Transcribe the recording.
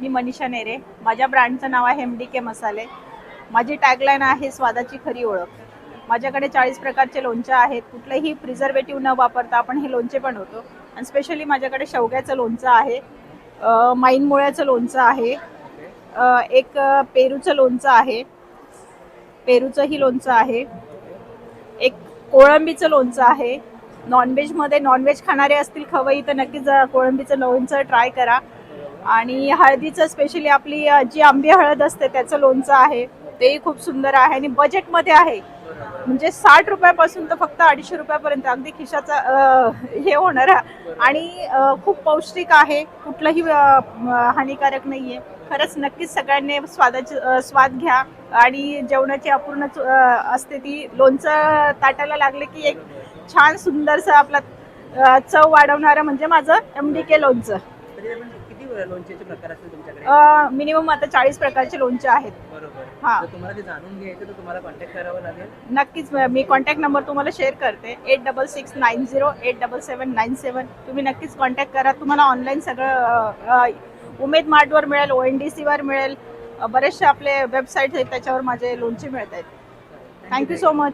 मी मनीषा नेरे. माझ्या ब्रँडचं नाव आहे MDK मसाले. माझी टॅगलाईन आहे स्वादाची खरी ओळख. माझ्याकडे 40 प्रकारचे लोणचे आहेत. कुठलेही प्रिझर्वेटिव्ह न वापरता आपण हे लोणचे बनवतो. आणि स्पेशली माझ्याकडे शेवग्याचं लोणचं आहे, माईन लोणचं आहे, एक पेरूचं लोणचं आहे, पेरूचंही लोणचं आहे, एक कोळंबीचं लोणचं आहे. नॉनव्हेजमध्ये नॉनव्हेज खाणारे असतील खवई तर नक्कीच कोळंबीचं लोणचं ट्राय करा. आणि हळदीचं स्पेशली आपली जी आंबी हळद असते त्याचं लोणचं आहे, तेही खूप सुंदर आहे आणि बजेटमध्ये आहे. म्हणजे 60 रुपयापासून तर फक्त 250 रुपयापर्यंत अगदी खिशाचा हे होणार आणि खूप पौष्टिक आहे, कुठलंही हानिकारक नाही आहे. खरंच नक्कीच सगळ्यांनी स्वाद घ्या. आणि जेवणाची अपूर्ण असते ती लोणचं ताटाला लागले की एक छान सुंदरसं आपला चव वाढवणारं म्हणजे माझं MDK लोणचं. किती लोणचेचे प्रकार असतील तुमच्याकडे? मिनिमम आता 40 प्रकारचे लोणचे आहेत. बरोबर. हां, जर तुम्हाला ते जाणून घ्यायचं तर तुम्हाला कॉन्टॅक्ट करावं लागेल. नक्कीच मी कॉन्टॅक्ट नंबर तुम्हाला शेअर करते, 8669087797. तुम्ही नक्कीच कॉन्टॅक्ट करा. तुम्हाला ऑनलाईन सगळं उमेद मार्टवर मिळेल, ONDCवर मिळेल, बरेचसे आपले वेबसाईट आहेत त्याच्यावर माझे लोणचे मिळत आहेत. Thank you so much.